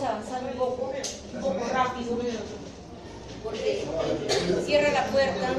avanzar un poco rápido, porque cierra la puerta.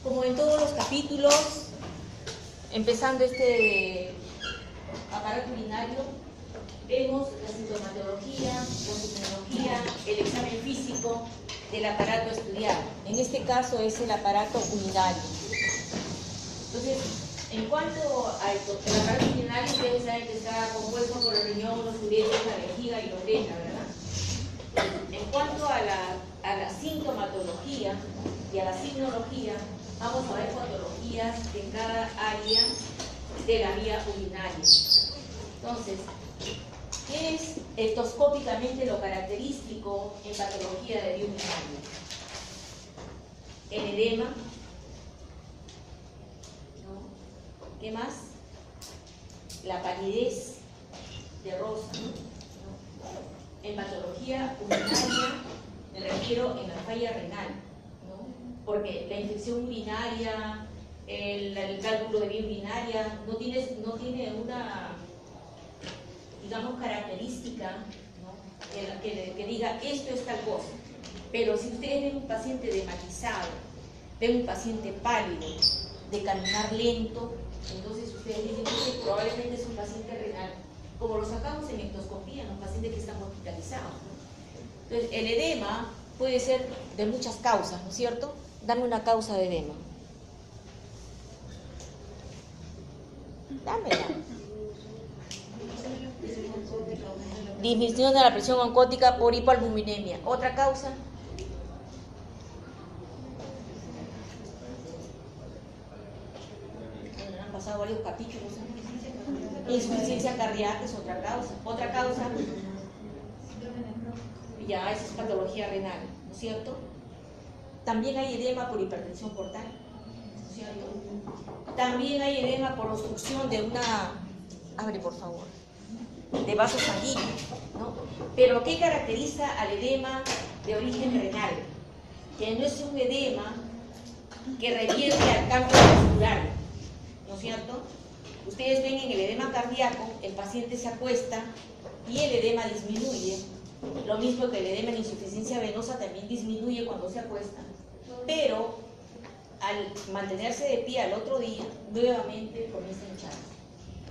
Como en todos los capítulos, empezando este aparato urinario, vemos la sintomatología, la sintomatología, el examen físico del aparato a estudiar. En este caso es el aparato urinario. Entonces, en cuanto al aparato urinario, ustedes saben que está compuesto por el riñón, los uretres, la vejiga y la orina, ¿verdad? En cuanto a la sintomatología y a la signología, vamos a ver patologías en cada área de la vía urinaria. Entonces, ¿qué es endoscópicamente lo característico en patología de vía urinaria? El edema, ¿no? ¿Qué más? La palidez de rostro, ¿no? En patología urinaria me refiero en la falla renal, porque la infección urinaria, el cálculo de vía urinaria no tiene una, digamos, característica, ¿no? que diga esto es tal cosa. Pero si ustedes ven un paciente dematizado, ven un paciente pálido, de caminar lento, entonces ustedes dicen que probablemente es un paciente renal, como lo sacamos en endoscopía, los pacientes que están hospitalizados, ¿no? Entonces el edema puede ser de muchas causas, ¿no es cierto? Dame una causa de edema. Dámela. Disminución de la presión oncótica por hipoalbuminemia. ¿Otra causa? Bueno, han pasado varios capítulos. Insuficiencia cardíaca es otra causa. ¿Otra causa? Ya, esa es patología renal, ¿no es cierto? También hay edema por hipertensión portal, ¿no es cierto? También hay edema por obstrucción de una... Abre, por favor. De vaso sanguíneo, ¿no? Pero ¿qué caracteriza al edema de origen renal? Que no es un edema que revierte al cambio postural, ¿no es cierto? Ustedes ven en el edema cardíaco, el paciente se acuesta y el edema disminuye. Lo mismo que el edema en insuficiencia venosa también disminuye cuando se acuesta, pero al mantenerse de pie al otro día, nuevamente comienza a hincharse.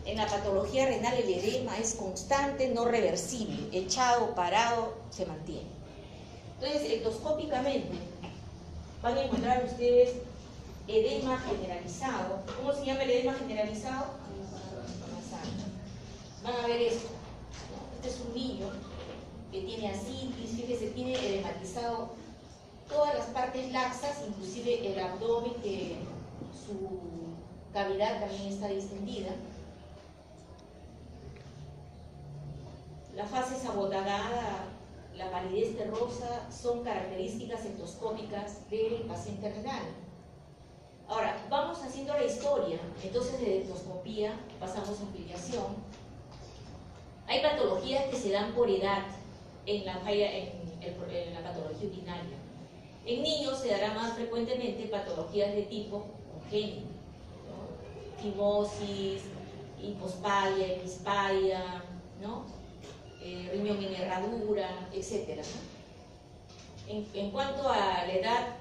En la patología renal el edema es constante, no reversible, echado, parado, se mantiene. Entonces, endoscópicamente, van a encontrar ustedes edema generalizado. ¿Cómo se llama el edema generalizado? Van a ver esto. Este es un niño que tiene asitis, fíjese, tiene edematizado todas las partes laxas, inclusive el abdomen, que su cavidad también está distendida. La fase sabotagada, la palidez terrosa son características endoscópicas del paciente renal. Ahora, vamos haciendo la historia, entonces de endoscopía pasamos a filiación. Hay patologías que se dan por edad en la patología urinaria. En niños se dará más frecuentemente patologías de tipo congénito, ¿no? Fimosis, hipospadia, epispadia, ¿no? Riñón en herradura, etc., ¿no? En cuanto a la edad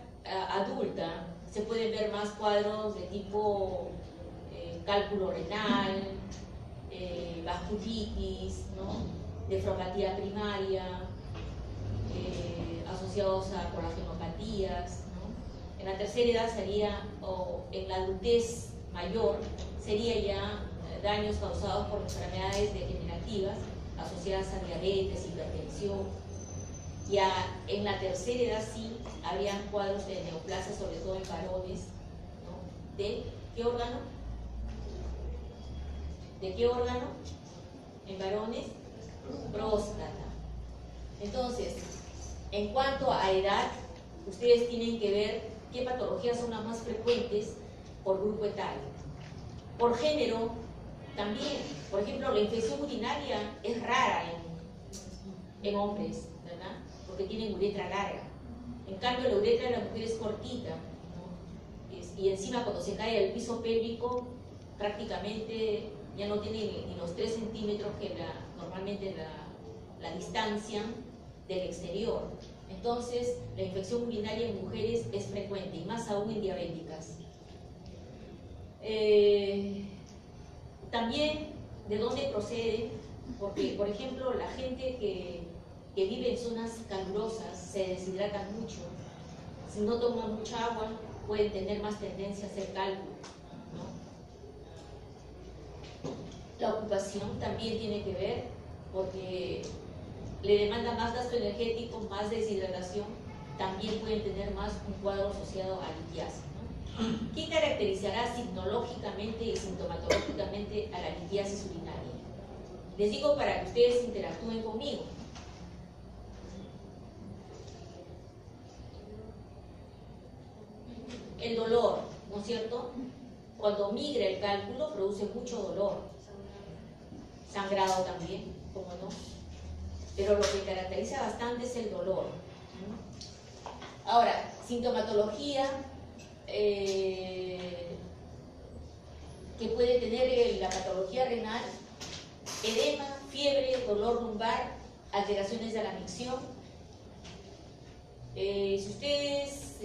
adulta, se pueden ver más cuadros de tipo cálculo renal, vasculitis, ¿no? Nefropatía primaria, asociados a colagenopatías, ¿no? En la tercera edad sería, o en la adultez mayor, sería ya daños causados por enfermedades degenerativas asociadas a diabetes, hipertensión. Ya en la tercera edad sí habrían cuadros de neoplasia, sobre todo en varones, ¿no? ¿De qué órgano? ¿De qué órgano? En varones, próstata. Entonces, En cuanto a edad, ustedes tienen que ver qué patologías son las más frecuentes por grupo etario. Por género, también, por ejemplo, la infección urinaria es rara en hombres, ¿verdad? Porque tienen uretra larga. En cambio, la uretra de la mujer es cortita, ¿no? Y encima cuando se cae al piso pélvico, prácticamente ya no tiene ni los 3 centímetros que normalmente la distancia del exterior. Entonces, la infección urinaria en mujeres es frecuente, y más aún en diabéticas. También, ¿de dónde procede? Porque, por ejemplo, la gente que vive en zonas calurosas se deshidrata mucho. Si no toma mucha agua, pueden tener más tendencia a hacer cálculo, ¿no? La ocupación también tiene que ver, porque le demanda más gasto energético, más deshidratación, también pueden tener más un cuadro asociado a litiasis, ¿no? ¿Qué caracterizará sinológicamente y sintomatológicamente a la litiasis urinaria? Les digo para que ustedes interactúen conmigo. El dolor, ¿no es cierto? Cuando migra el cálculo produce mucho dolor. Sangrado también, ¿cómo no? Pero lo que caracteriza bastante es el dolor. Ahora, sintomatología que puede tener la patología renal: edema, fiebre, dolor lumbar, alteraciones de la micción. Si ustedes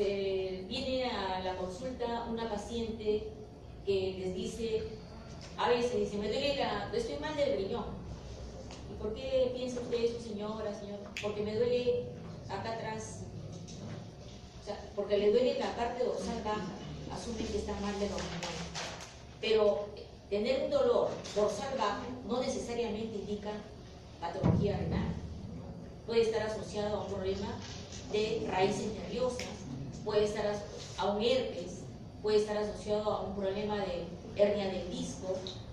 vienen a la consulta una paciente que les dice, a veces dice, estoy mal del riñón. ¿Y por qué piensa usted eso, señora, señor? Porque me duele acá atrás. O sea, porque le duele la parte dorsal baja, asumen que está mal de los riñones. Pero tener un dolor dorsal bajo no necesariamente indica patología renal. Puede estar asociado a un problema de raíces nerviosas, puede estar a un herpes, puede estar asociado a un problema de hernia del disco,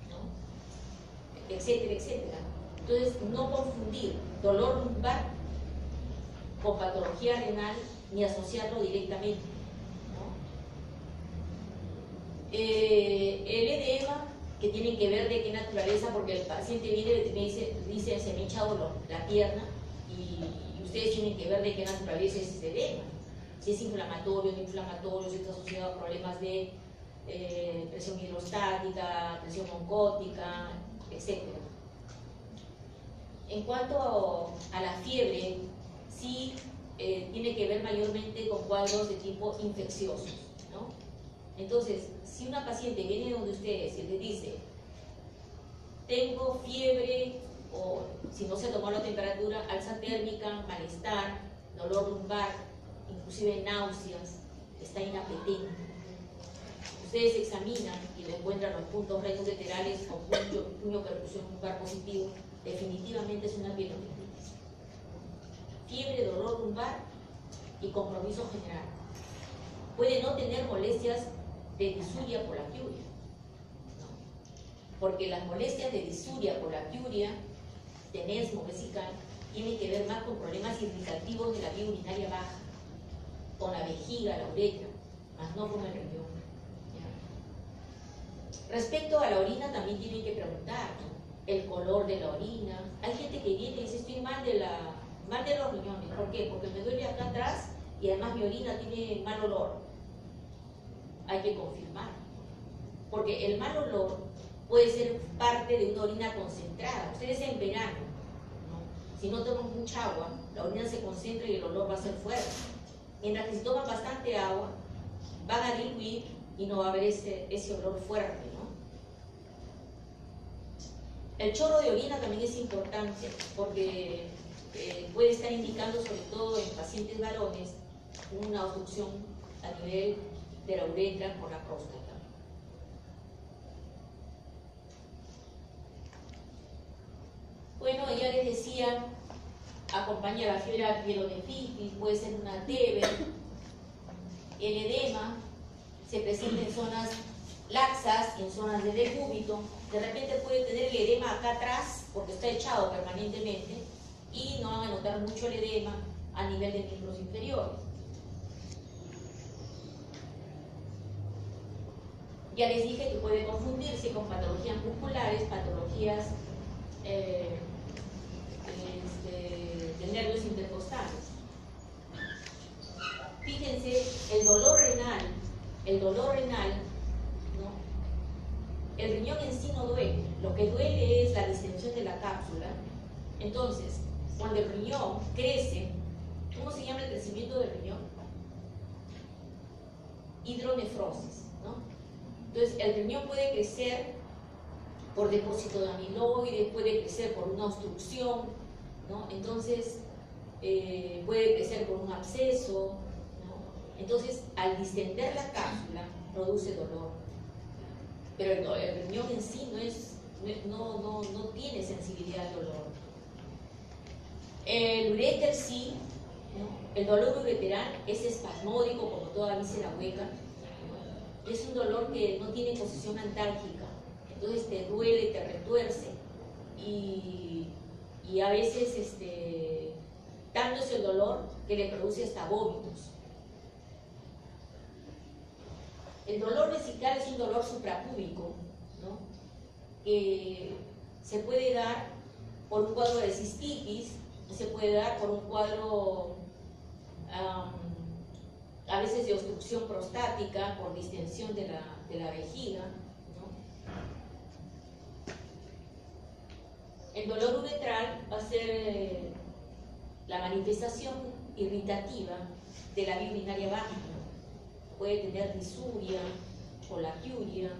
¿no? Etcétera, etcétera. Entonces, no confundir dolor lumbar con patología renal ni asociarlo directamente, ¿no? El edema, que tiene que ver de qué naturaleza, porque el paciente viene y me dice se me ha hinchado la pierna, y ustedes tienen que ver de qué naturaleza es ese edema. Si es inflamatorio, no inflamatorio, si está asociado a problemas de presión hidrostática, presión oncótica, etc. En cuanto a la fiebre, sí tiene que ver mayormente con cuadros de tipo infecciosos, ¿no? Entonces, si una paciente viene donde ustedes y les dice, tengo fiebre, o si no se tomó la temperatura, alza térmica, malestar, dolor lumbar, inclusive náuseas, está inapetente, ustedes examinan y le encuentran los puntos rectos laterales o puño percusión lumbar positivo, definitivamente es una pielonefritis. Fiebre, dolor lumbar y compromiso general. Puede no tener molestias de disuria por la piuria, ¿no? Porque las molestias de disuria por la piuria, tenesmo vesical, tienen que ver más con problemas irritativos de la vía urinaria baja, con la vejiga, la uretra, más no con el riñón. Respecto a la orina también tienen que preguntar, ¿no? El color de la orina. Hay gente que viene y dice, estoy mal de los riñones. ¿Por qué? Porque me duele acá atrás y además mi orina tiene mal olor. Hay que confirmar, porque el mal olor puede ser parte de una orina concentrada. Ustedes en verano, ¿no? Si no toman mucha agua, la orina se concentra y el olor va a ser fuerte. Mientras que si toman bastante agua, van a diluir y no va a haber ese olor fuerte, ¿no? El chorro de orina también es importante porque puede estar indicando, sobre todo en pacientes varones, una obstrucción a nivel de la uretra por la próstata. Bueno, ya les decía, acompaña la fiebre a pielonefritis, puede ser una TB. El edema se presenta en zonas laxas, en zonas de decúbito. De repente puede tener el edema acá atrás porque está echado permanentemente y no van a notar mucho el edema a nivel de miembros inferiores. Ya les dije que puede confundirse con patologías musculares, patologías de nervios intercostales. Fíjense, el dolor renal, ¿no? El riñón en sí no duele, lo que duele es la distensión de la cápsula. Entonces, cuando el riñón crece, ¿cómo se llama el crecimiento del riñón? Hidronefrosis, ¿no? Entonces, el riñón puede crecer por depósito de amiloides, puede crecer por una obstrucción, ¿no? Entonces, puede crecer por un absceso, ¿no? Entonces, al distender la cápsula, produce dolor. Pero el riñón en sí no tiene sensibilidad al dolor. El uréter sí, ¿no? El dolor ureteral es espasmódico, como toda víscera hueca, ¿no? Es un dolor que no tiene posición antálgica, entonces te duele, te retuerce y a veces tanto es el dolor que le produce hasta vómitos. El dolor vesical es un dolor suprapúbico, ¿no? Que se puede dar por un cuadro de cistitis, se puede dar por un cuadro a veces de obstrucción prostática, por distensión de la vejiga, ¿no? El dolor uretral va a ser la manifestación irritativa de la vía urinaria baja. Puede tener disuria, colaquiuria.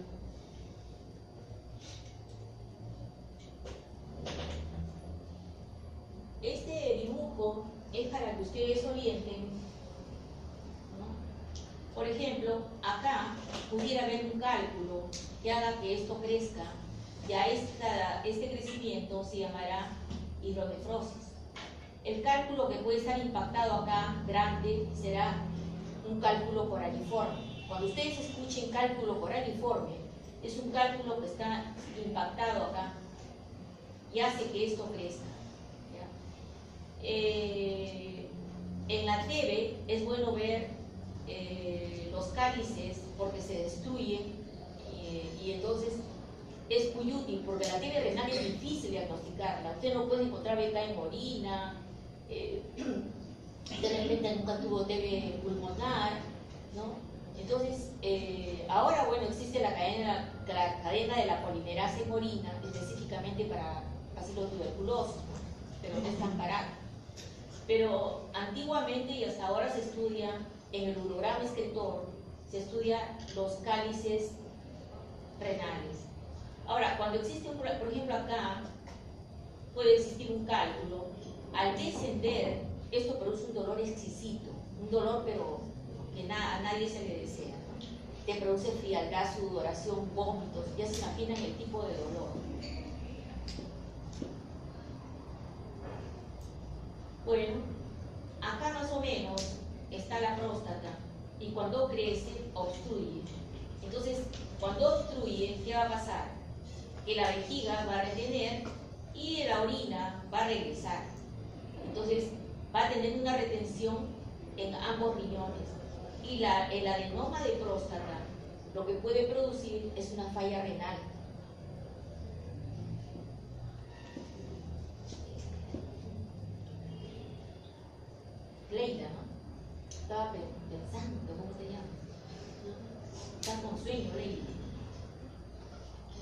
Este dibujo es para que ustedes orienten, ¿no? Por ejemplo, acá pudiera haber un cálculo que haga que esto crezca. Ya este crecimiento se llamará hidronefrosis. El cálculo que puede estar impactado acá, grande, será un cálculo coraliforme. Cuando ustedes escuchen cálculo coraliforme, es un cálculo que está impactado acá y hace que esto crezca. En la TV es bueno ver los cálices porque se destruyen y entonces es muy útil porque la TV renal es difícil diagnosticarla. Usted no puede encontrar beca en orina, de repente nunca tuvo TV pulmonar, ¿no? Entonces, ahora, bueno, existe la cadena de la polimerasa en orina, específicamente para bacillotuberculosis, ¿no? Pero no es tan barato. Pero antiguamente y hasta ahora se estudia, en el urograma excretor, se estudia los cálices renales. Ahora, cuando existe, por ejemplo, acá, puede existir un cálculo, al descender, esto produce un dolor exquisito, un dolor pero que a nadie se le desea, ¿no? Te produce frialdad, sudoración, vómitos, ya se imaginan el tipo de dolor. Bueno, acá más o menos está la próstata y cuando crece, obstruye. Entonces, cuando obstruye, ¿qué va a pasar? Que la vejiga va a retener y la orina va a regresar. Entonces, va a tener una retención en ambos riñones. Y el adenoma de próstata lo que puede producir es una falla renal. Leila, ¿no? Estaba pensando, ¿cómo se llama? Está con sueño, Leila.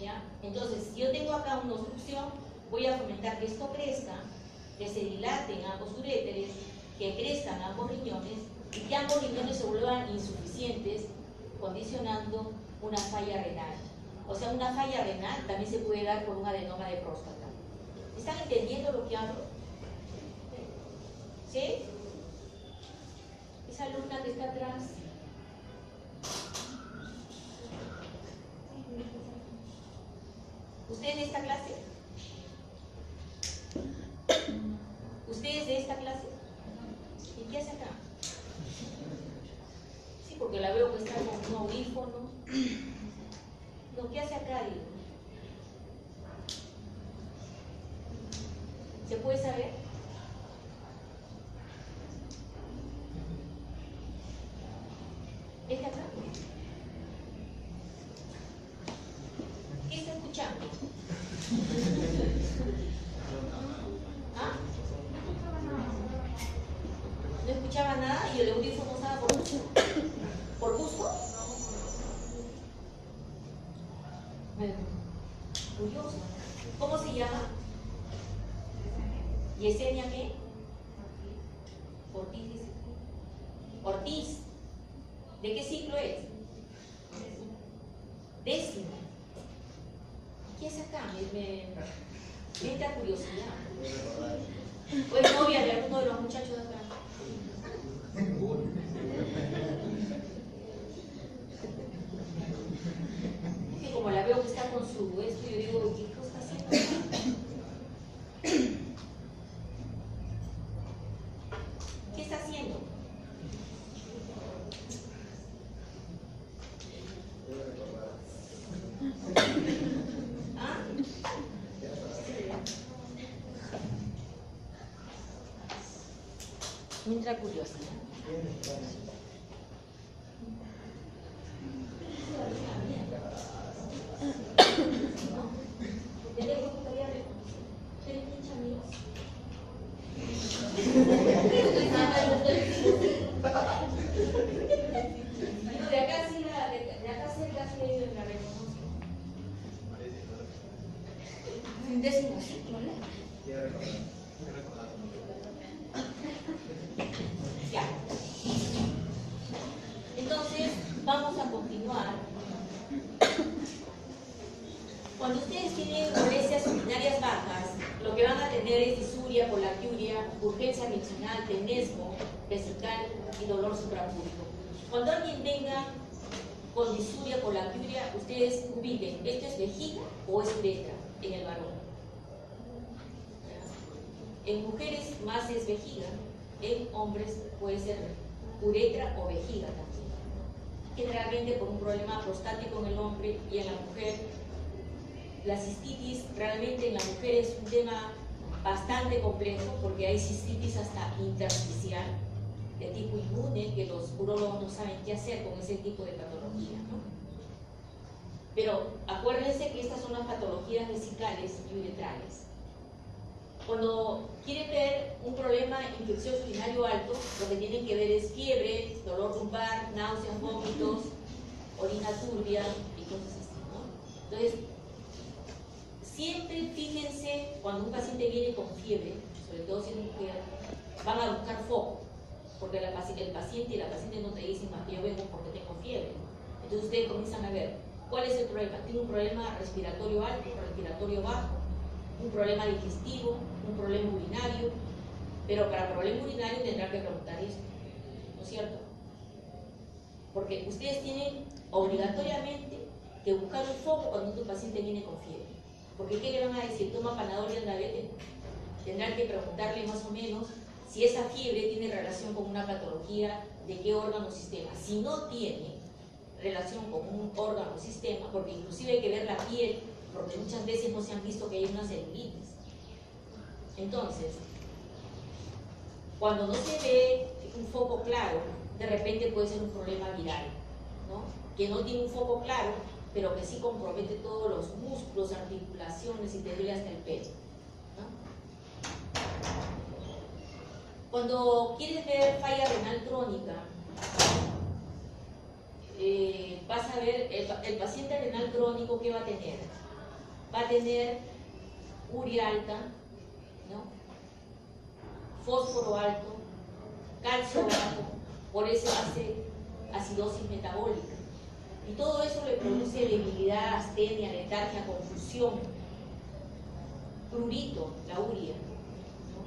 ¿Ya? Entonces, si yo tengo acá una obstrucción, voy a fomentar que esto crezca, que se dilaten ambos uréteres, que crezcan ambos riñones y que ambos riñones se vuelvan insuficientes, condicionando una falla renal. O sea, una falla renal también se puede dar por un adenoma de próstata. ¿Están entendiendo lo que hablo? ¿Sí? Esa alumna que está atrás. ¿Usted es de esta clase? ¿Usted es de esta clase? ¿Y qué hace acá? Sí, porque la veo que está con un audífono. No, ¿qué hace acá? Digo. ¿Se puede saber? cambio de audífono usaba por gusto. ¿Por gusto? Bueno, curioso. ¿Cómo se llama? ¿Yesenia qué? Ortiz, dice. Ortiz. ¿De qué ciclo es? 10º. ¿Qué es acá? Me entra curiosidad. ¿O es novia de alguno de los muchachos de acá? Es que como la veo que está con su esto, yo digo, ¿qué está haciendo? ¿Qué está haciendo? ¿Ah? Me entra curiosidad. De acá cerca sí la reconozco. 10º ciclo, ¿no? Ya. Entonces, vamos a continuar. Cuando ustedes tienen molestias urinarias bajas, lo que van a tener es disuria, polaquiuria, urgencia miccional, tenesmo, vesical y dolor suprapúbico. Cuando alguien venga con disuria, polaquiuria, ustedes ubiquen, ¿esto es vejiga o es uretra en el varón? En mujeres más es vejiga, en hombres puede ser uretra o vejiga también. Generalmente por un problema prostático en el hombre y en la mujer. La cistitis realmente en la mujer es un tema bastante complejo porque hay cistitis hasta intersticial de tipo inmune que los urólogos no saben qué hacer con ese tipo de patología, ¿no? Pero acuérdense que estas son las patologías vesicales y uretrales. Cuando quieren ver un problema infeccioso urinario alto, lo que tienen que ver es fiebre, dolor lumbar, náuseas, vómitos, orina turbia y cosas así, ¿no? Entonces, siempre fíjense cuando un paciente viene con fiebre, sobre todo si es mujer, van a buscar foco, porque el paciente y la paciente no te dicen, yo vengo porque tengo fiebre. Entonces ustedes comienzan a ver, ¿cuál es el problema? ¿Tiene un problema respiratorio alto, respiratorio bajo, un problema digestivo, un problema urinario? Pero para problema urinario tendrá que preguntar esto, ¿no es cierto? Porque ustedes tienen obligatoriamente que buscar un foco cuando tu paciente viene con fiebre. Porque ¿qué le van a decir? Toma Panadol y anda, vete. Tendrán que preguntarle más o menos si esa fiebre tiene relación con una patología de qué órgano o sistema. Si no tiene relación con un órgano o sistema, porque inclusive hay que ver la piel, porque muchas veces no se han visto que hay una celulitis. Entonces, cuando no se ve un foco claro, de repente puede ser un problema viral, ¿no? Que no tiene un foco claro, pero que sí compromete todos los músculos, articulaciones y te duele hasta el pelo, ¿no? Cuando quieres ver falla renal crónica, vas a ver el paciente renal crónico, ¿qué va a tener? Va a tener urea alta, ¿no? Fósforo alto, calcio bajo, por eso hace acidosis metabólica. Y todo eso le produce debilidad, astenia, letargia, confusión, prurito, la urea, ¿no?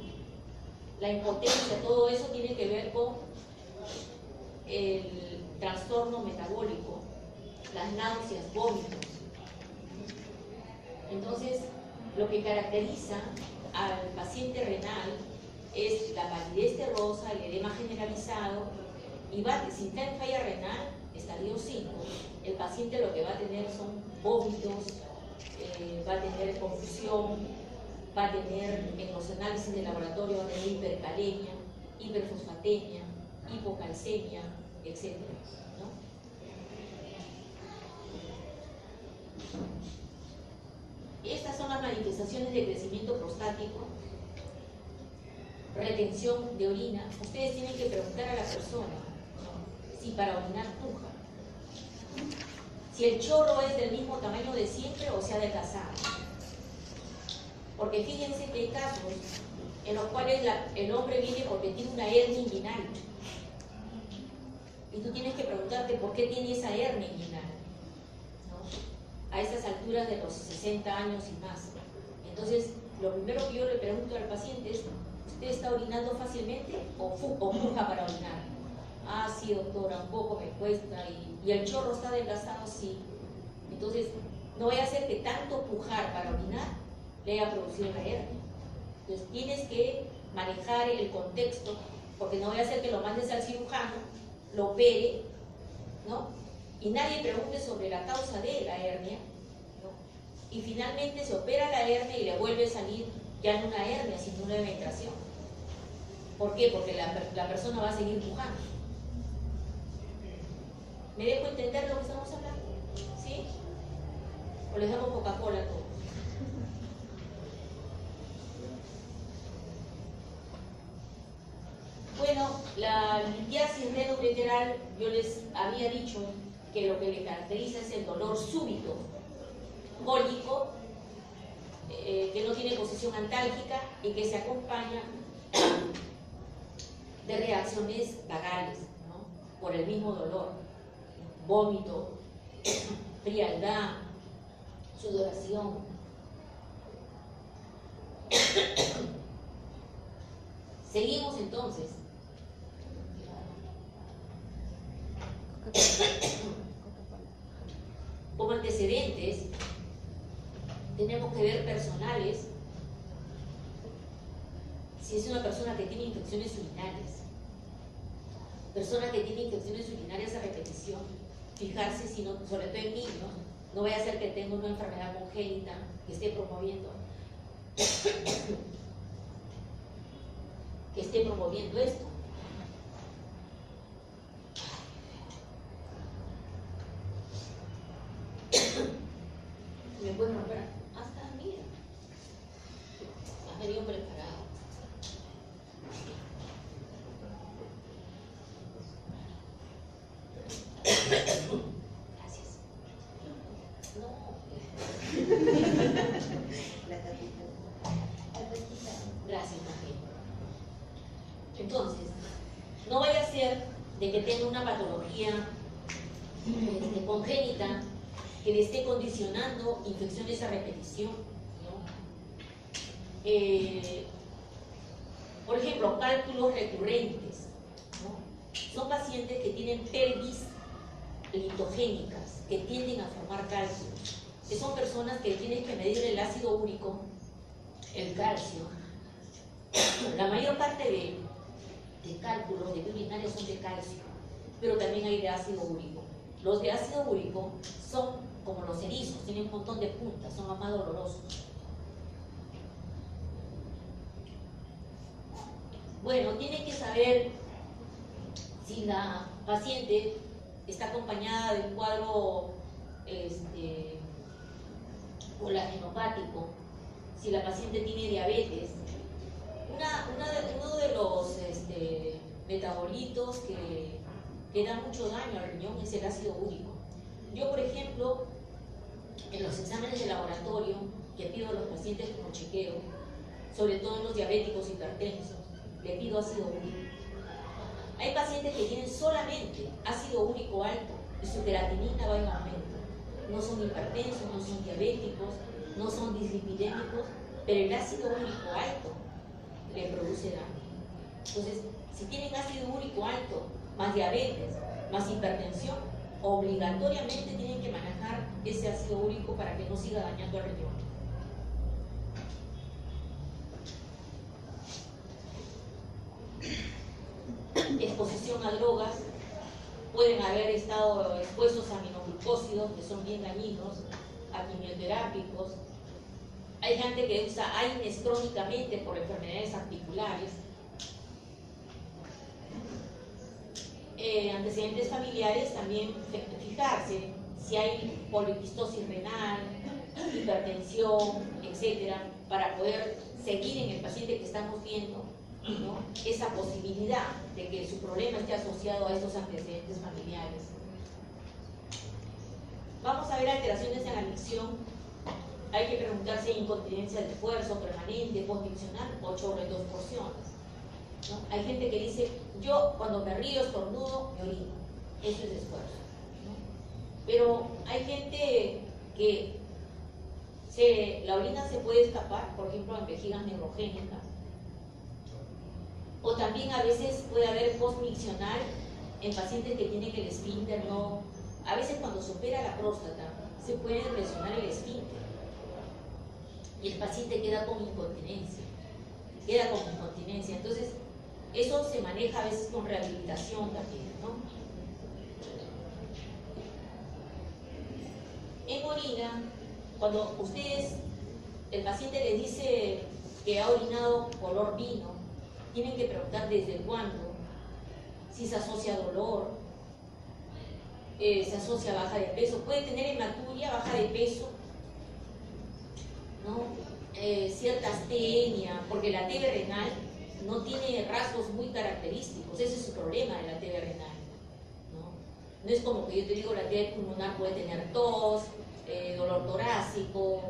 La impotencia, todo eso tiene que ver con el trastorno metabólico, las náuseas, vómitos. Entonces, lo que caracteriza al paciente renal es la palidez terrosa, el edema generalizado, y si está en falla renal, estadio 5, el paciente lo que va a tener son vómitos, va a tener confusión, va a tener en los análisis de laboratorio, va a tener hipercalemia, hiperfosfatemia, hipocalcemia, etc., ¿no? Estas son las manifestaciones de crecimiento prostático. retención de orina, ustedes tienen que preguntar a la persona, ¿no?, si para orinar puja, si el chorro es del mismo tamaño de siempre o se ha adelgazado. Porque fíjense que hay casos en los cuales el hombre viene porque tiene una hernia inguinal. Y tú tienes que preguntarte por qué tiene esa hernia inguinal, ¿no?, a esas alturas de los 60 años y más. Entonces, lo primero que yo le pregunto al paciente es, ¿usted está orinando fácilmente o puja para orinar? Ah, sí, doctora, un poco me cuesta. ¿Y el chorro está adelgazado? Sí. Entonces, no vaya a ser que tanto pujar para orinar le haya producido la hernia. Entonces, tienes que manejar el contexto, porque no vaya a ser que lo mandes al cirujano, lo opere, ¿no?, y nadie pregunte sobre la causa de la hernia, ¿no?, y finalmente se opera la hernia y le vuelve a salir ya no una hernia, sino una penetración. ¿Por qué? Porque la persona va a seguir pujando. ¿Me dejo entender lo que estamos hablando? ¿Sí? ¿O les damos Coca-Cola a todos? Bueno, la litiasis renoureteral, yo les había dicho que lo que le caracteriza es el dolor súbito, cólico, que no tiene posición antálgica y que se acompaña de reacciones vagales, ¿no?, por el mismo dolor: vómito, frialdad, sudoración. Seguimos entonces. Como antecedentes, tenemos que ver personales, si es una persona que tiene infecciones urinarias. Persona que tiene infecciones urinarias a repetición, fijarse, si no, sobre todo en niños, no vaya a ser que tenga una enfermedad congénita que esté promoviendo esto. Me pueden romper hasta, mira, has venido preparado. Gracias. No. Gracias, María. Entonces, no vaya a ser de que tenga una patología congénita que le esté condicionando infecciones a repetición, ¿no? Por ejemplo, cálculos recurrentes, ¿no? Son pacientes que tienen pelvis litogénicas, que tienden a formar cálculos, que son personas que tienen que medir el ácido úrico, el calcio. La mayor parte de cálculos de urinarios son de calcio, pero también hay de ácido úrico. Los de ácido úrico son como los erizos, tienen un montón de puntas, son los más dolorosos. Bueno, tienen que saber si la paciente está acompañada de un cuadro colágenopático, si la paciente tiene diabetes. Uno de los metabolitos que da mucho daño al riñón es el ácido úrico. Yo, por ejemplo, en los exámenes de laboratorio que pido a los pacientes como chequeo, sobre todo en los diabéticos hipertensos, le pido ácido úrico. Hay pacientes que tienen solamente ácido úrico alto y su creatinina va en aumento. No son hipertensos, no son diabéticos, no son dislipidémicos, pero el ácido úrico alto le produce daño. Entonces, si tienen ácido úrico alto, más diabetes, más hipertensión, obligatoriamente tienen que manejar ese ácido úrico para que no siga dañando el riñón. Exposición a drogas, pueden haber estado expuestos a aminoglucósidos, que son bien dañinos, a quimioterápicos. Hay gente que usa AINES crónicamente por enfermedades articulares. Antecedentes familiares, también fijarse si hay poliquistosis renal, hipertensión, etcétera, para poder seguir en el paciente que estamos viendo, ¿no? esa posibilidad de que su problema esté asociado a estos antecedentes familiares. Vamos a ver alteraciones en la micción. Hay que preguntarse si incontinencia de esfuerzo permanente, postmiccional o chorro en dos porciones, ¿no? Hay gente que dice, yo cuando me río, estornudo, me orino. Eso es esfuerzo, ¿no? Pero hay gente que la orina se puede escapar, por ejemplo, en vejigas neurogénicas. O también a veces puede haber postmiccional en pacientes que tienen el esfínter no. A veces cuando se opera la próstata se puede lesionar el esfínter y el paciente queda con incontinencia. Entonces, eso se maneja a veces con rehabilitación también, ¿no? En orina, cuando el paciente les dice que ha orinado color vino, tienen que preguntar desde cuándo, si se asocia a dolor, se asocia a baja de peso, puede tener hematuria, baja de peso, ¿no? Cierta astenia, porque la TB renal no tiene rasgos muy característicos, ese es el problema de la TB renal, ¿no? No es como que yo te digo, la TB pulmonar puede tener tos, dolor torácico,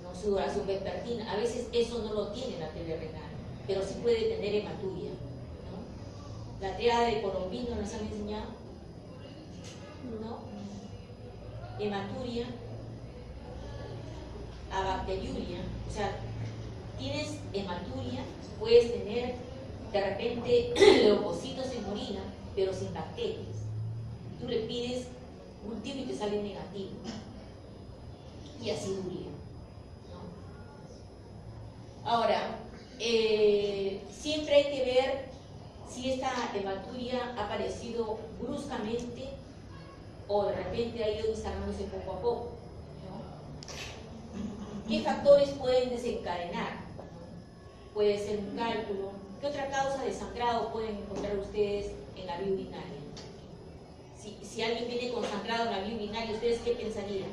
¿no? Sudoración vespertina, a veces eso no lo tiene la TB renal, pero sí puede tener hematuria, ¿no? La triada de Colombino nos han enseñado, ¿no? Hematuria, abacteriuria, o sea, tienes hematuria, puedes tener de repente leucocitos en orina, pero sin bacterias. Tú le pides un tipo y te sale negativo. Y aciduria, ¿no? Ahora, siempre hay que ver si esta hematuria ha aparecido bruscamente o de repente ha ido instalándose poco a poco, ¿no? ¿Qué factores pueden desencadenar? Puede ser un cálculo. ¿Qué otra causa de sangrado pueden encontrar ustedes en la vía urinaria? Si alguien viene con sangrado en la vía urinaria, ¿ustedes qué pensarían?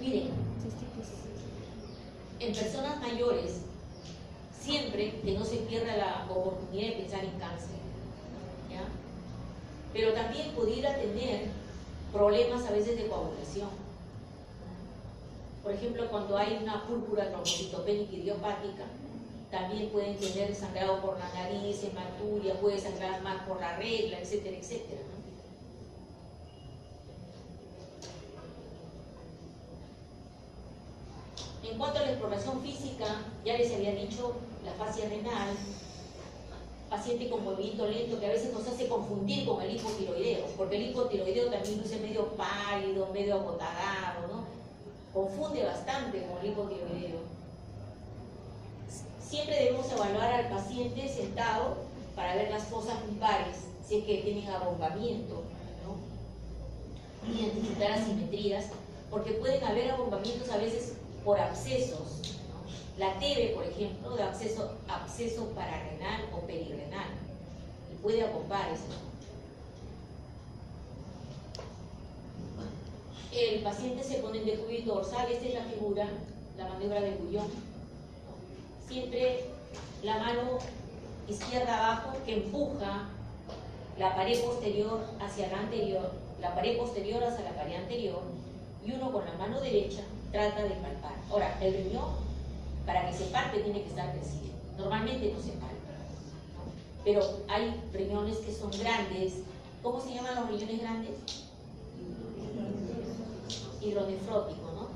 Miren, en personas mayores, siempre que no se pierda la oportunidad de pensar en cáncer, ¿ya? Pero también pudiera tener problemas a veces de coagulación. Por ejemplo, cuando hay una púrpura trombocitopénica idiopática, también pueden tener sangrado por la nariz, hematuria, puede sangrar más por la regla, etcétera, etcétera, ¿no? En cuanto a la exploración física, ya les había dicho la fascia renal, paciente con movimiento lento que a veces nos hace confundir con el hipotiroideo, porque el hipotiroideo también luce medio pálido, medio agotagado, ¿no? Confunde bastante con el hipotiroideo. Siempre debemos evaluar al paciente sentado para ver las fosas lumbares, si es que tienen abombamiento, ¿no? Identificar asimetrías, porque pueden haber abombamientos a veces por abscesos, ¿no? La TB, por ejemplo, de absceso pararrenal o perirenal, y puede abombar eso. El paciente se pone en decúbito dorsal, esta es la figura, la maniobra de Guyon, ¿no? Siempre la mano izquierda abajo que empuja la pared posterior hacia la anterior, la pared posterior hacia la pared anterior, y uno con la mano derecha trata de palpar. Ahora, el riñón, para que se palpe, tiene que estar crecido. Normalmente no se palpa, ¿no? Pero hay riñones que son grandes. ¿Cómo se llaman los riñones grandes? Hidronefrótico, ¿no?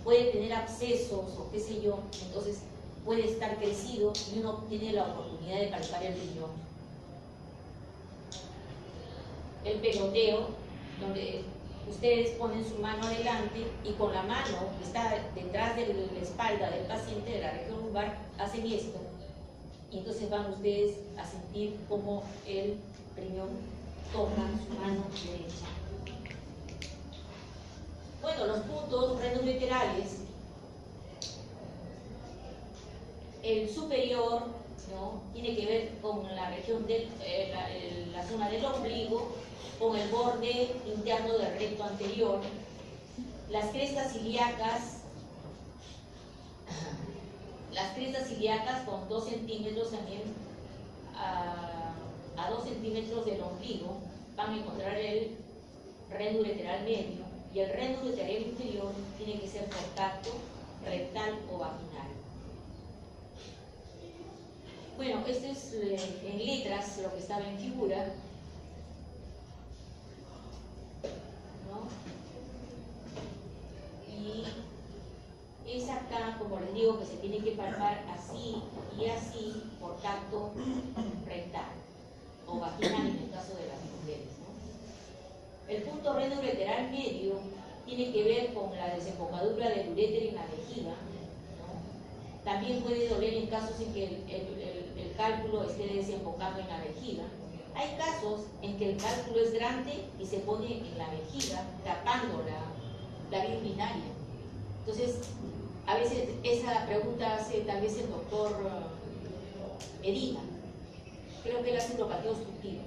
Puede tener abscesos o qué sé yo, entonces puede estar crecido y uno tiene la oportunidad de palpar el riñón. El pegoteo, donde ustedes ponen su mano adelante y con la mano que está detrás de la espalda del paciente, de la región lumbar, hacen esto. Y entonces van ustedes a sentir cómo el riñón toca su mano derecha. Bueno, los puntos renal-laterales, el superior, ¿no? Tiene que ver con la región de la zona del ombligo, con el borde interno del recto anterior, Las crestas ilíacas con 2 centímetros también a 2 centímetros del ombligo van a encontrar el reno ureteral medio, y el reno ureteral inferior tiene que ser por tacto rectal o vaginal. Bueno, esto es en letras lo que estaba en figura, ¿no? Y es acá, como les digo, que se tiene que palpar así y así por tacto rectal o vaginal en el caso de las mujeres, ¿no? El punto reno ureteral medio tiene que ver con la desembocadura del urétero en la vejiga, ¿no? También puede doler en casos en que el cálculo esté desembocando en la vejiga. Hay casos en que el cálculo es grande y se pone en la vejiga, tapando la vía urinaria. Entonces, a veces esa pregunta hace tal vez el doctor Medina. Creo que él hace hidropatía obstructiva,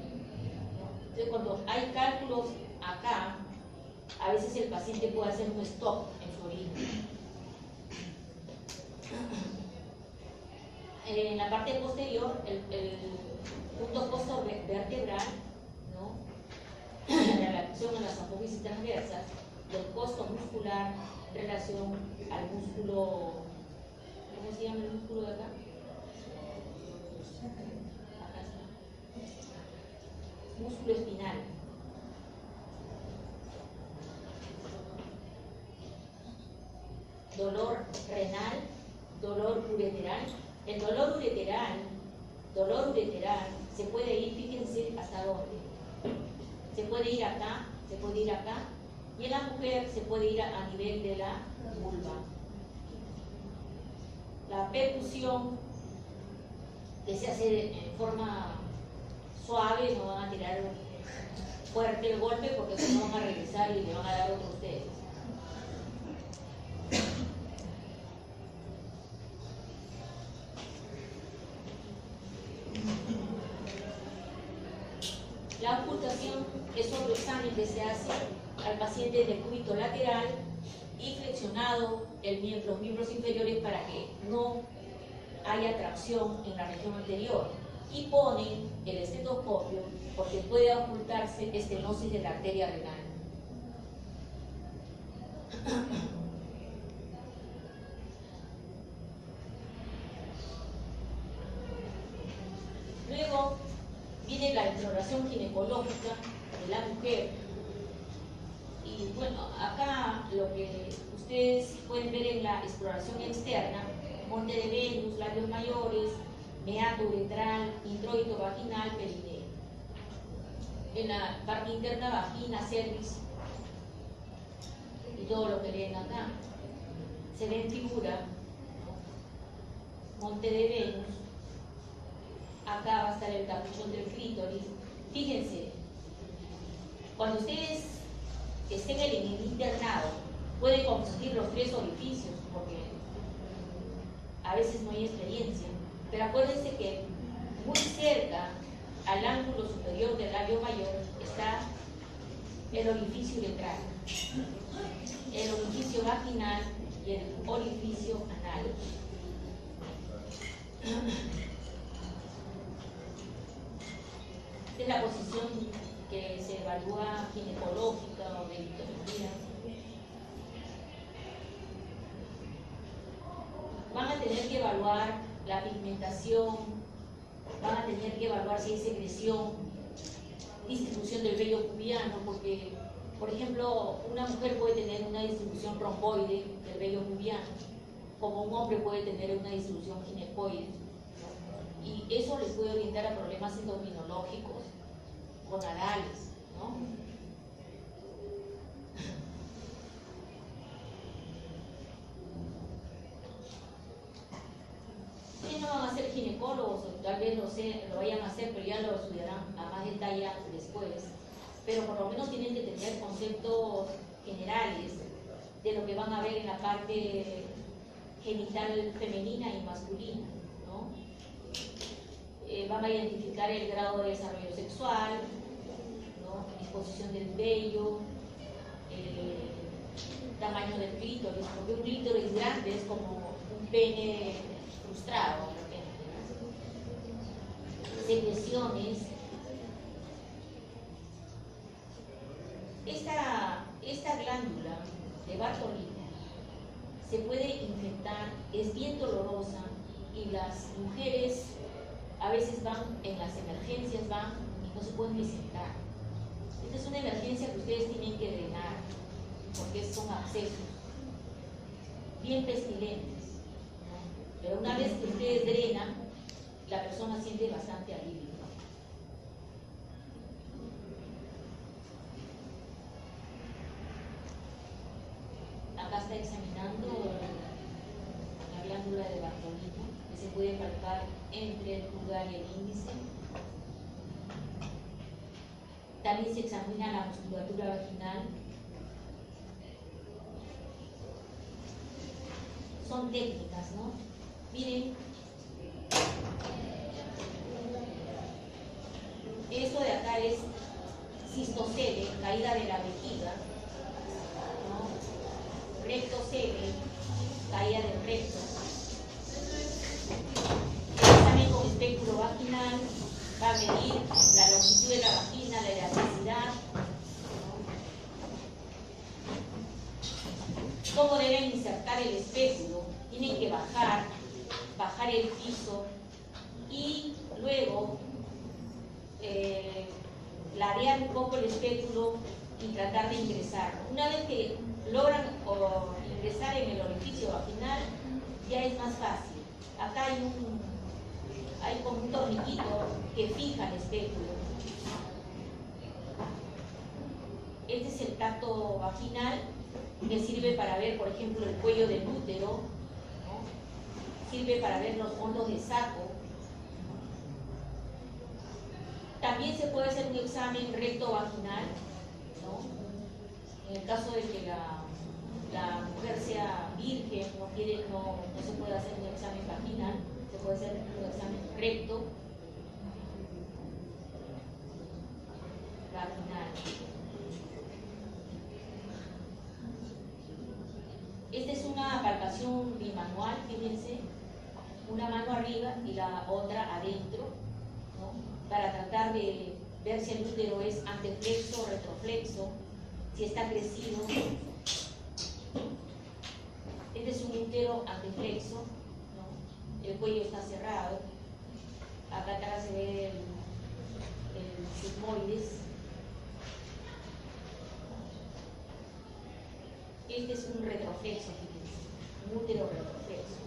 ¿no? Entonces, cuando hay cálculos acá, a veces el paciente puede hacer un stop en su orina. En la parte posterior, el punto costo vertebral, ¿no? La relación a las apófisis transversas, del costo muscular en relación al músculo, ¿cómo se llama el músculo de acá? Acá está. Músculo espinal. Dolor renal, dolor ureteral. El dolor ureteral se puede ir, fíjense hasta dónde. Se puede ir acá, se puede ir acá, y en la mujer se puede ir a nivel de la vulva. La percusión que se hace en forma suave, no van a tirar fuerte el golpe porque si no van a regresar y le van a dar otro a ustedes. La ocultación es otro examen que se hace al paciente de cúbito lateral y flexionado los miembros inferiores para que no haya tracción en la región anterior, y ponen el estetoscopio porque puede ocultarse estenosis de la arteria renal. Luego viene la exploración ginecológica de la mujer, y bueno, acá lo que ustedes pueden ver en la exploración externa: monte de Venus, labios mayores, meato uretral, introito vaginal, perineo. En la parte interna, vagina, cervix y todo lo que ven acá. Se ve en figura, ¿no? Monte de Venus. Acá va a estar el capuchón del clítoris. Fíjense, cuando ustedes estén en el internado, pueden confundir los 3 orificios porque a veces no hay experiencia, pero acuérdense que muy cerca al ángulo superior del labio mayor está el orificio uretral, el orificio vaginal y el orificio anal. Esta es la posición que se evalúa ginecológica o de ginecología. Van a tener que evaluar la pigmentación, van a tener que evaluar si hay secreción, distribución del vello pubiano, porque, por ejemplo, una mujer puede tener una distribución romboide del vello pubiano, como un hombre puede tener una distribución ginecoide, ¿no? Y eso les puede orientar a problemas endocrinológicos, gonadales, ¿no? Ustedes no van a ser ginecólogos, o tal vez lo vayan a hacer, pero ya lo estudiarán a más detalle después. Pero por lo menos tienen que tener conceptos generales de lo que van a ver en la parte genital femenina y masculina, ¿no? Van a identificar el grado de desarrollo sexual, ¿no? Disposición del vello, tamaño del clítoris, porque un clítoris grande es como un pene frustrado, de repente. Secreciones. Esta glándula de Bartolini se puede infectar, es bien dolorosa y las mujeres a veces van en las emergencias, van y no se pueden presentar. Esta es una emergencia que ustedes tienen que drenar porque son abscesos bien pestilentes, ¿no? Pero una vez que ustedes drenan, la persona siente bastante alivio. Acá está examinando la glándula de Bartolini, que se puede palpar entre el pulgar y el índice. También se examina la musculatura vaginal. Son técnicas, ¿no? Miren, eso de acá es cistocele, caída de la vejiga, ¿no? Rectocele, caída del recto. El examen con espéculo vaginal va a medir la longitud de la vagina, la elasticidad, ¿no? Cómo deben insertar el espéculo. Tienen que bajar el piso y luego ladear un poco el espéculo y tratar de ingresarlo. Una vez que logran ingresar en el orificio vaginal, ya es más fácil. Acá hay como un torniquito que fija el espéculo. Este es el tacto vaginal que sirve para ver, por ejemplo, el cuello del útero, ¿no? Sirve para ver los fondos de saco. También se puede hacer un examen recto vaginal, ¿no? En el caso de que la mujer sea virgen, no se puede hacer un examen vaginal, se puede hacer un examen recto vaginal. Esta es una palpación bimanual, fíjense, una mano arriba y la otra adentro, ¿no? Para tratar de ver si el útero es anteflexo o retroflexo, si está crecido. Este es un útero anteflexo, ¿no? El cuello está cerrado. Acá atrás se ve el sigmoides. Este es un retroflexo, fíjense, un útero retroflexo.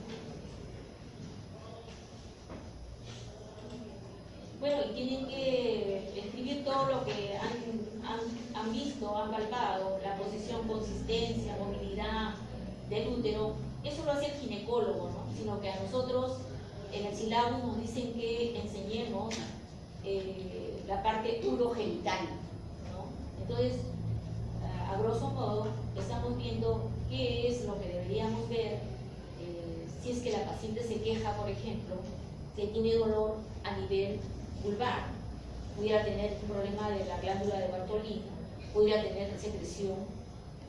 Bueno, y tienen que escribir todo lo que han visto, han palpado, la posición, consistencia, movilidad del útero. Eso lo hace el ginecólogo, ¿no? Sino que a nosotros en el sílabus nos dicen que enseñemos la parte urogenital, ¿no? Entonces, a grosso modo, estamos viendo qué es lo que deberíamos ver si es que la paciente se queja, por ejemplo, que tiene dolor a nivel vulvar, pudiera tener un problema de la glándula de Bartolini, pudiera tener secreción,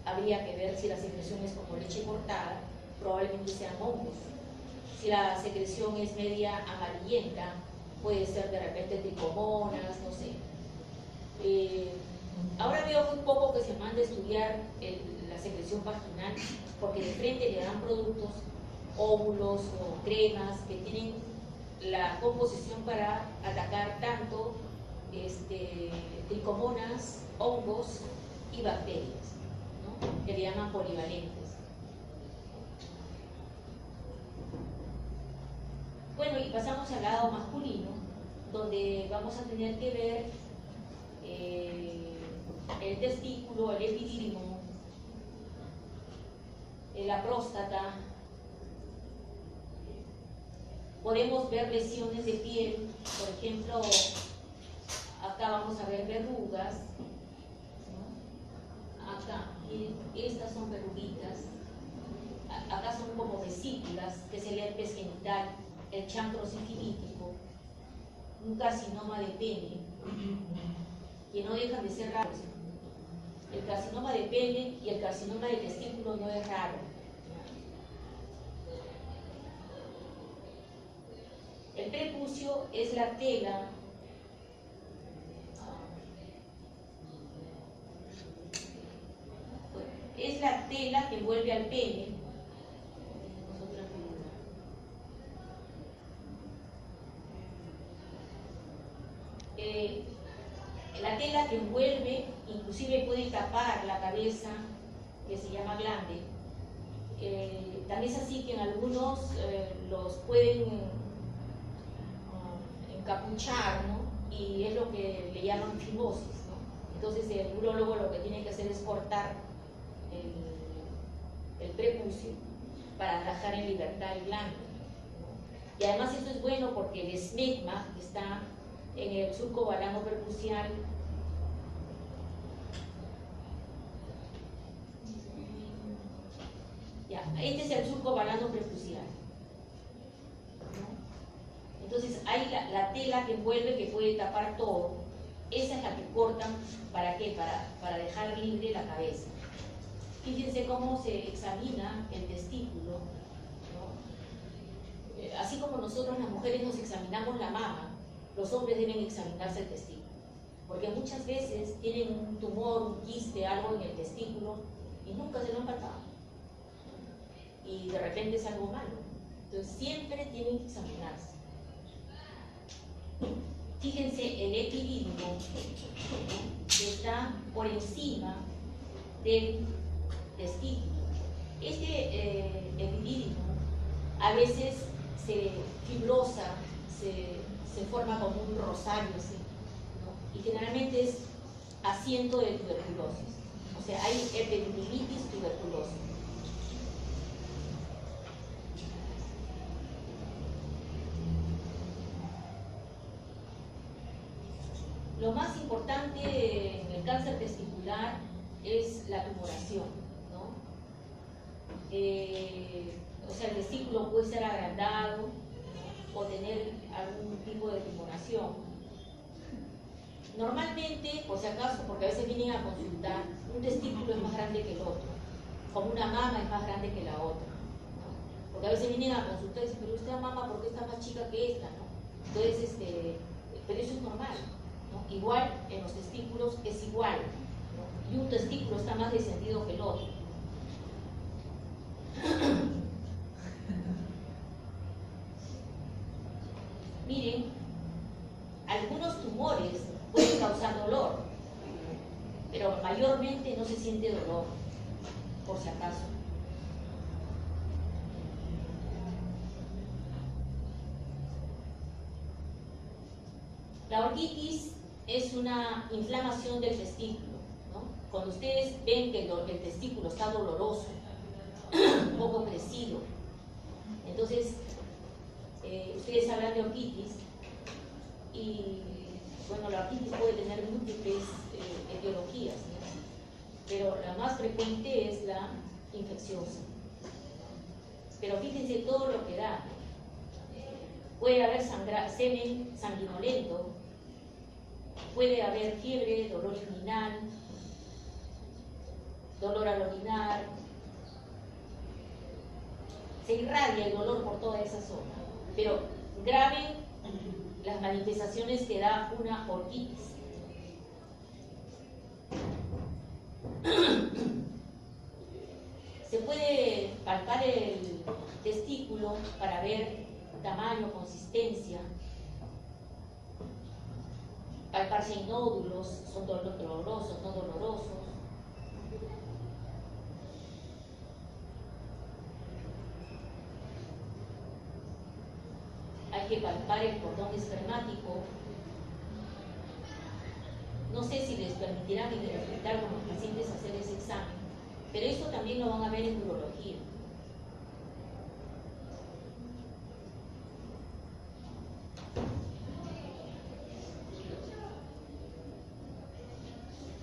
habría que ver si la secreción es como leche cortada, probablemente sean hongos. Si la secreción es media amarillenta, puede ser de repente tricomonas, no sé. Ahora veo muy poco que se manda a estudiar la secreción vaginal, porque de frente le dan productos, óvulos o cremas que tienen la composición para atacar tanto tricomonas, hongos y bacterias, ¿no? Que le llaman polivalentes. Bueno, y pasamos al lado masculino, donde vamos a tener que ver el testículo, el epidídimo, la próstata. Podemos ver lesiones de piel, por ejemplo, acá vamos a ver verrugas, ¿no? Acá, miren, estas son verruguitas, acá son como vesículas, que es el herpes genital, el chancro sifilítico, un carcinoma de pene, que no dejan de ser raros. El carcinoma de pene y el carcinoma de testículo no es raro. El prepucio es la tela que envuelve al pene. La tela que envuelve, inclusive puede tapar la cabeza, que se llama glande. También es así que en algunos los pueden encapuchar, ¿no? Y es lo que le llaman fimosis, ¿no? Entonces el urólogo lo que tiene que hacer es cortar el prepucio para dejar en libertad el glande, ¿no? Y además esto es bueno porque el esmegma que está en el surco balano prepucial este es el surco balano prepucial, ¿no? Entonces hay la tela que envuelve, que puede tapar todo. Esa es la que cortan. ¿Para qué? Para dejar libre la cabeza. Fíjense cómo se examina el testículo, ¿no? Así como nosotros las mujeres nos examinamos la mama, los hombres deben examinarse el testículo, porque muchas veces tienen un tumor, un quiste, algo en el testículo y nunca se lo han palpado, y de repente es algo malo. Entonces siempre tienen que examinarse. Fíjense el epidídimo, ¿no? Que está por encima del testículo. Este epidídimo a veces se fibrosa, se forma como un rosario así, ¿no? Y generalmente es asiento de tuberculosis. O sea, hay epididimitis tuberculosis. Lo más importante en el cáncer testicular es la tumoración, ¿no? O sea, el testículo puede ser agrandado, ¿no? O tener algún tipo de tumoración. Normalmente, por si acaso, porque a veces vienen a consultar, un testículo es más grande que el otro, como una mama es más grande que la otra, ¿no? Porque a veces vienen a consultar y dicen, pero usted mama, ¿por qué está más chica que esta, ¿no? Entonces, pero eso es normal, ¿no? Igual en los testículos es igual, ¿no? Y un testículo está más descendido que el otro. Miren, algunos tumores pueden causar dolor, pero mayormente no se siente dolor, por si acaso. La orquitis es una inflamación del testículo, ¿no? Cuando ustedes ven que el testículo está doloroso, un poco crecido, entonces ustedes hablan de orquitis, y bueno, la orquitis puede tener múltiples etiologías, ¿no? Pero la más frecuente es la infecciosa. Pero fíjense todo lo que da. Puede haber semen sanguinolento, puede haber fiebre, dolor inguinal, dolor al orinar, se irradia el dolor por toda esa zona, pero grave las manifestaciones que da una orquitis. Se puede palpar el testículo para ver tamaño, consistencia, palpar si hay nódulos, son dolorosos, no dolorosos. Hay que palpar el cordón espermático. No sé si les permitirán en el hospital con los pacientes hacer ese examen, pero esto también lo van a ver en urología.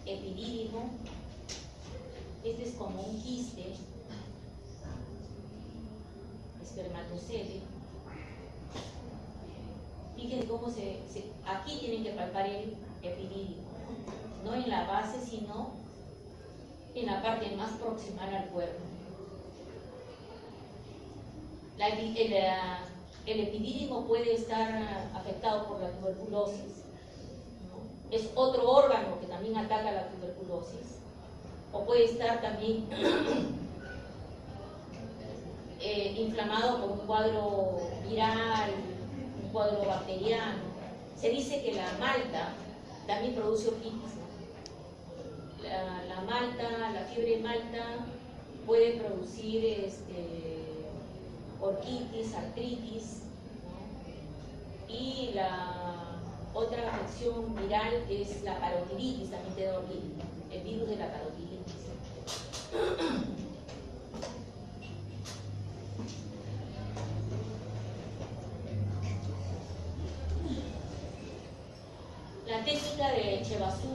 Epidídimo, este es como un quiste, espermatocele. Fíjense cómo aquí tienen que palpar el epidídimo, no en la base, sino en la parte más proximal al cuerpo. El epidídimo puede estar afectado por la tuberculosis, ¿no? Es otro órgano que también ataca la tuberculosis. O puede estar también inflamado por un cuadro viral, un cuadro bacteriano. Se dice que la malta también produce orquitis, ¿no? La malta, la fiebre malta puede producir orquitis, artritis, ¿no? Y la otra afección viral es la parotiritis, también te da orquitis, el virus de la parotiritis. La técnica de Chebasú,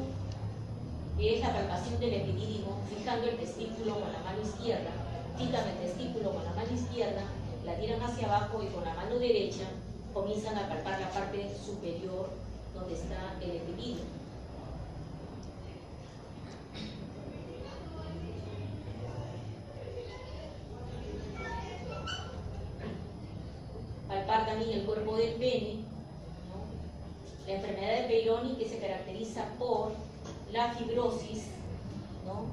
que es la palpación del epidídimo, fijando el testículo con la mano izquierda, fijan el testículo con la mano izquierda, la tiran hacia abajo y con la mano derecha comienzan a palpar la parte superior donde está el epidídimo. Palpar también el cuerpo del pene, ¿no? La enfermedad de Peyronie, que se caracteriza por la fibrosis, ¿no?,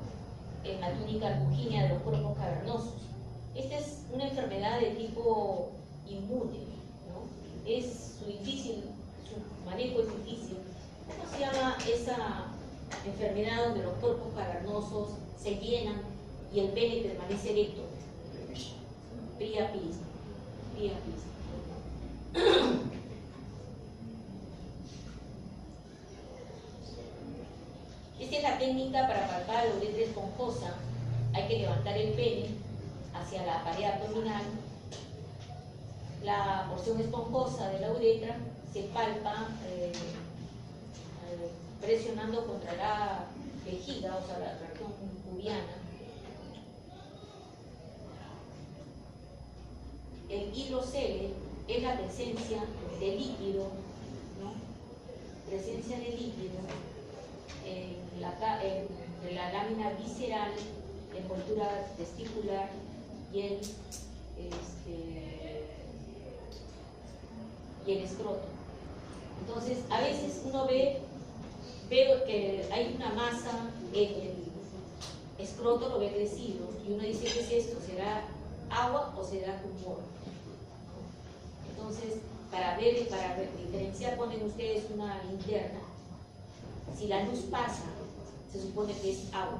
en la túnica albuginea de los cuerpos cavernosos. Esta es una enfermedad de tipo inmune, ¿no? Es difícil, su manejo es difícil. ¿Cómo se llama esa enfermedad donde los cuerpos cavernosos se llenan y el pene permanece erecto? Priapismo. Esta es la técnica para palpar la uretra esponjosa. Hay que levantar el pene hacia la pared abdominal. La porción esponjosa de la uretra se palpa presionando contra la vejiga, o sea, la región pubiana. El hidrocele es la presencia de líquido, ¿no? Presencia de líquido en la lámina visceral, envoltura testicular y el escroto. Entonces, a veces uno ve que hay una masa en el escroto, lo ve crecido, y uno dice, ¿qué es esto? ¿Será agua o será tumor? Entonces, para diferenciar, ponen ustedes una linterna. Si la luz pasa, se supone que es agua.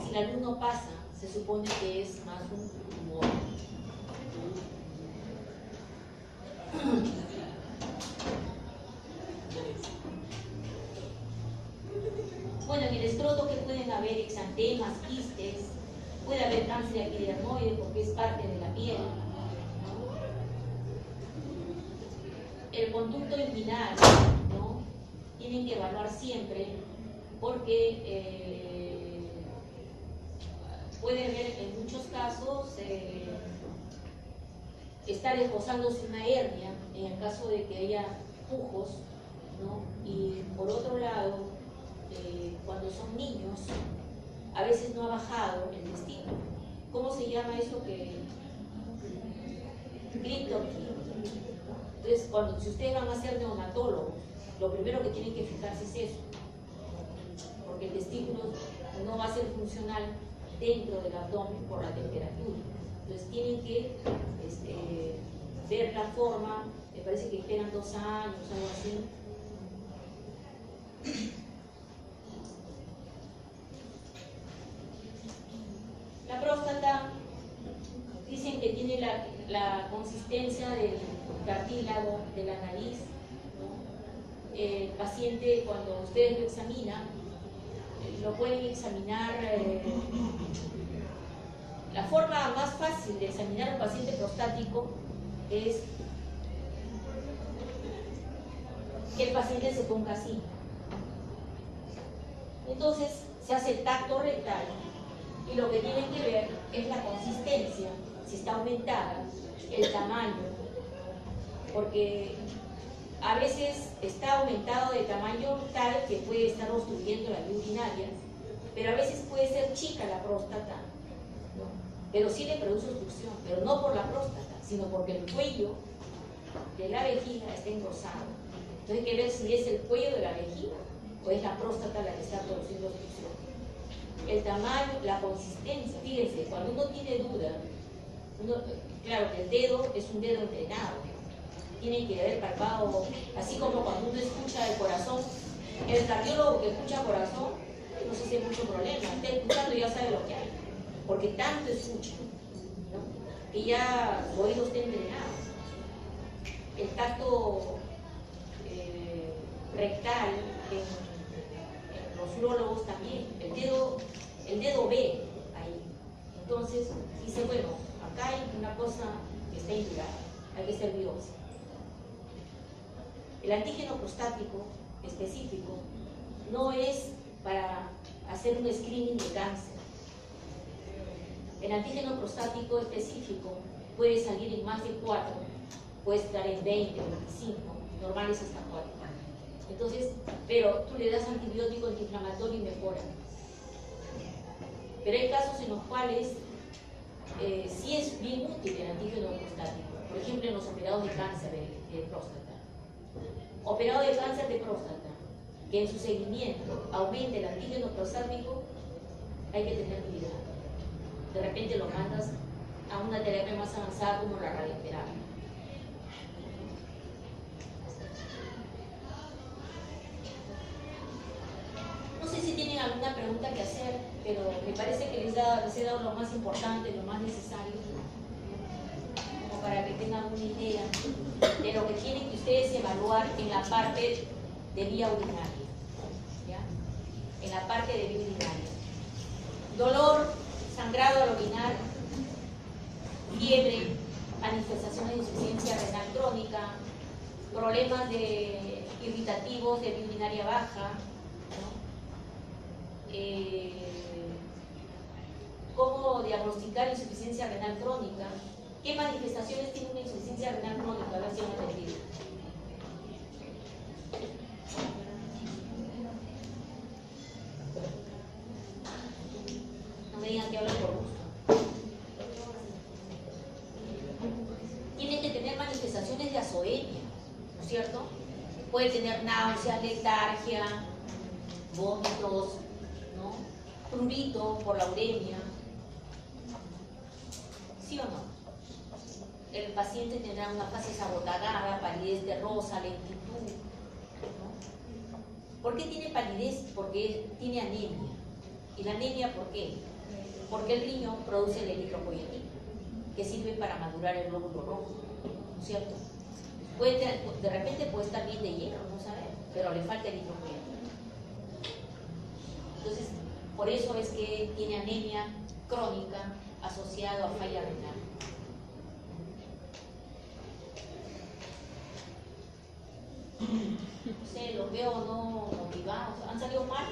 Si la luz no pasa, se supone que es más un tumor. Bueno, en el escroto, que pueden haber exantemas, quistes, puede haber cáncer epidermoide porque es parte de la piel, ¿no? El conducto inguinal, ¿no?, tienen que evaluar siempre porque puede haber en muchos casos estar esbozándose una hernia en el caso de que haya pujos, ¿no? Y por otro lado, cuando son niños, a veces no ha bajado el testículo. ¿Cómo se llama eso? Cryptorchia. Entonces, si ustedes van a ser neonatólogos, lo primero que tienen que fijarse es eso, porque el testículo no va a ser funcional dentro del abdomen por la temperatura. Entonces tienen que ver la forma, me parece que esperan 2 años, algo así. La próstata, dicen que tiene la consistencia del cartílago de la nariz, ¿no? El paciente, cuando ustedes lo examinan, lo pueden examinar. La forma más fácil de examinar a un paciente prostático es que el paciente se ponga así. Entonces se hace el tacto rectal y lo que tienen que ver es la consistencia, si está aumentada, el tamaño, porque a veces está aumentado de tamaño tal que puede estar obstruyendo la vía urinaria, pero a veces puede ser chica la próstata, ¿no? Pero sí le produce obstrucción, pero no por la próstata, sino porque el cuello de la vejiga está engrosado. Entonces hay que ver si es el cuello de la vejiga o es la próstata la que está produciendo obstrucción. El tamaño, la consistencia, fíjense, cuando uno tiene duda, claro que el dedo es un dedo entrenado, tiene que haber palpado, así como cuando uno escucha el corazón, el cardiólogo que escucha corazón, no se hace mucho problema, está escuchando y ya sabe lo que hay, porque tanto escucha, ¿no? Y ya su oído está entrenado. El tacto rectal en los urólogos también, el dedo ve ahí. Entonces dice, bueno, acá hay una cosa que está indicada, hay que hacer biopsia. El antígeno prostático específico no es para hacer un screening de cáncer. El antígeno prostático específico puede salir en más de 4, puede estar en 20, 25, normales hasta 4. Entonces, pero tú le das antibiótico antiinflamatorio y mejora. Pero hay casos en los cuales sí es bien útil el antígeno prostático. Por ejemplo, en los operados de cáncer de próstata. Operado de cáncer de próstata, que en su seguimiento aumente el antígeno prostático, hay que tener cuidado. De repente lo mandas a una terapia más avanzada como la radioterapia. No sé si tienen alguna pregunta que hacer, pero me parece que les he dado lo más importante, lo más necesario, como para que tengan una idea de lo que tienen que ustedes evaluar en la parte de vía urinaria, ¿ya? En la parte de vía urinaria. Dolor, sangrado al orinar, fiebre, manifestaciones de insuficiencia renal crónica, problemas irritativos de vía urinaria baja, ¿no? ¿Cómo diagnosticar insuficiencia renal crónica? ¿Qué manifestaciones tiene una insuficiencia renal crónica? A ver si han entendido. No me digan que hablan por gusto. Tiene que tener manifestaciones de azoemia, ¿no es cierto? Puede tener náuseas, letargia, vómitos, ¿no? Prurito por la uremia. ¿Sí o no? El paciente tendrá una fase abotagada, palidez terrosa, lentitud, ¿no? ¿Por qué tiene palidez? Porque tiene anemia. ¿Y la anemia por qué? Porque el riñón produce la eritropoyetina, que sirve para madurar el glóbulo rojo, ¿no es cierto? De repente puede estar bien de hierro, no sabemos, pero le falta eritropoyetina. Entonces, por eso es que tiene anemia crónica asociada a falla renal. No sé, los veo no motivados, han salido mal.